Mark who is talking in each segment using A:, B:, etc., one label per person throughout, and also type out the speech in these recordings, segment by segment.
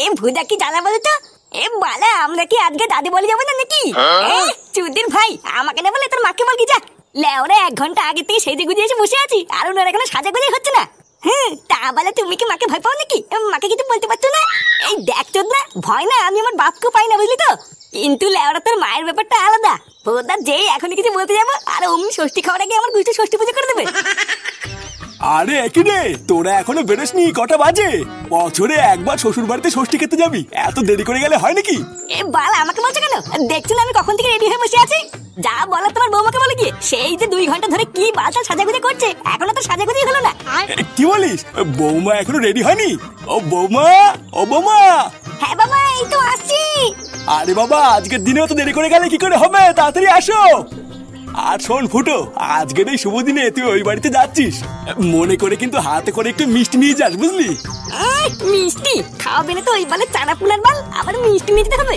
A: এ ভুদা কি জ্বালা বলতো? এ বালা, আমরা কি আজকে দাদি বলে যাবো না নাকি? চুদির ভাই, আমাকে না বলে তোর মাকে বল কি যা। লেওরা 1 ঘন্টা আগে থেকে সেজে গুজে এসে বসে আছি, আর ওনার এখনো সাজা গুজে হচ্ছে না। তা বলে তুমি কি মাকে ভয় পাও নাকি? মাকে কিছু বলতে পারছো না? এই দেখ চোদ না, ভয় না আমি আমার বাপকেও পাই না, বুঝলি তো। কিন্তু লেওরা তোর মায়ের ব্যাপারটা আলাদা। ওটা যেই এখনই কিছু বলতে যাবো আর অমনি ষষ্ঠী খাওয়ার আগে আমার গুষ্টি ষষ্ঠী পুজো করে দেবে।
B: আরে একই রে, তোরা এখনো বেরোসনি? কটা বাজে? বছরে একবার শ্বশুর বাড়িতে ষষ্ঠী খেতে যাবি, এত দেরি করে গেলে হয় নাকি?
A: এ বাল, আমাকে বলছো কেন? দেখছো না আমি কখন থেকে রেডি হয়ে বসে আছি? যা বলার তোমার বৌমাকে বলে গিয়ে। সেই যে 2 ঘন্টা ধরে কি বালটা সাজাগুজি করছে, এখনো তো সাজাগুজি হলো না।
B: কি বলিস? বৌমা এখনো রেডি হয়নি? ও বৌমা, ও বৌমা।
A: হ্যাঁ বাবা, এই তো আসছি।
B: আরে বাবা, আজকের দিনেও তো দেরি করে গেলে কি করে হবে? তাড়াতাড়ি আসো। আর শোন ফুটো, আজকের এই শুভ দিনে তুই ওই বাড়িতে যাচ্ছিস, মনে করে কিন্তু হাতে করে একটু মিষ্টি নিয়ে যাস, বুঝলি?
A: মিষ্টি খাওয়াবে না তো? ওই বালে চানা পুলার বাল, আবার মিষ্টি নিয়ে যেতে হবে?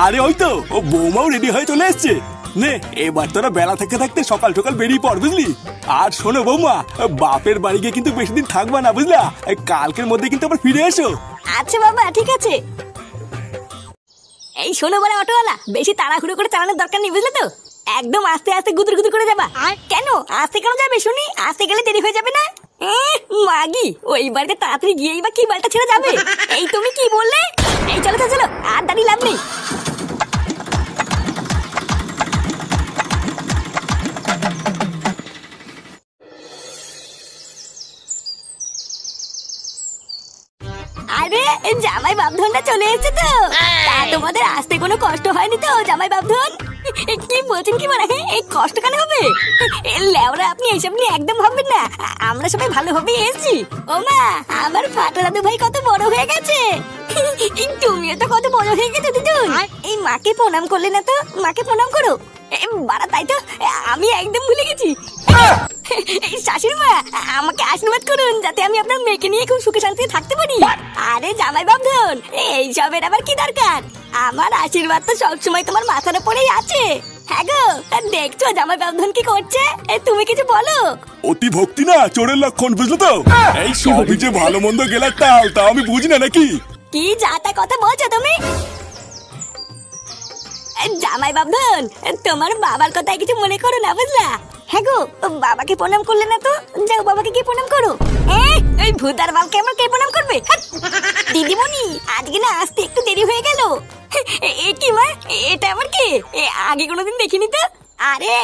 B: আরে ওই তো, ও বৌমাও রেডি হয়ে চলে এসছে। নে, এবার তোরা বেলা থাকতে থাকতে সকাল সকাল বেরিয়ে পড়, বুঝলি? আর শোনো বৌমা, বাপের বাড়ি গিয়ে কিন্তু বেশি দিন থাকবা না, বুঝলা? কালকের মধ্যে কিন্তু আবার ফিরে এসো।
A: আচ্ছা বাবা, ঠিক আছে। এই শোনো বলে অটোওয়ালা, বেশি তাড়াহুড়ো করে চালানোর দরকার নেই, বুঝলে তো? একদম আস্তে আস্তে গুদুর গুদুর করে যাবা। কেন আস্তে কেন যাবে শুনি? আস্তে গেলে দেরি হয়ে যাবে না? মাগি, ওই বাড়িতে তাড়াতাড়ি গিয়েই বা কি বালটা ছেড়ে যাবে? এই তুমি কি বললে? এই চলো তো, চলো, আর দাঁড়িয়ে লাভ নেই। আরে জামাই বাপধনটা চলে এসেছে তো? তা তোমাদের আসতে কোনো কষ্ট হয়নি তো জামাই বাপধন? কি বলছেন কি মানে? এই কষ্ট কেন হবে? লেওরা, আপনি এইসব নিয়ে একদম ভাববেন না, আমরা সবাই ভালোভাবেই এসেছি। ও মা, আমার ফাটা দাদু ভাই কত বড় হয়ে গেছে। তুমিও তো কত বড় হয়ে গেছো দিদুন। এই মাকে প্রণাম করলে না তো? মাকে প্রণাম করো। বাড়া, তাই তো আমি একদম ভুলে গেছি। শাশুড়ি মা, আমাকে আশীর্বাদ করুন যাতে আমি আপনার মেয়েকে নিয়ে খুব সুখে শান্তিতে থাকতে পারি। আরে জামাই বাপধন, এইসবের আবার কি দরকার? আমার আশীর্বাদ তো সবসময় তোমার মাথার উপরেই আছে। হ্যাঁ গো, দেখছো জামাই বাপধন কি করছে? তুমি কিছু বলো।
B: অতি ভক্তি না চোরের লক্ষণ, বুঝলো তো? এই সবই যে ভালো মন্দ গেলার তাল, তা আমি বুঝি না নাকি?
A: কি যাতা কথা বলছো তুমি? জামাই বাপধন, তোমার বাবার কথায় কিছু মনে করো না, বুঝলা? হ্যাঁ গো, বাবাকে প্রণাম করলে না তো? যাও বাবাকে কি প্রণাম করো। এই ভূতার বালকে আমার কে প্রণাম করবে? দিদিমণি, আজকে না আসতে একটু দেরি হয়ে গেল। এ কি মা, এটা আমার কে? আগে কোনোদিন দেখিনি তো। আরে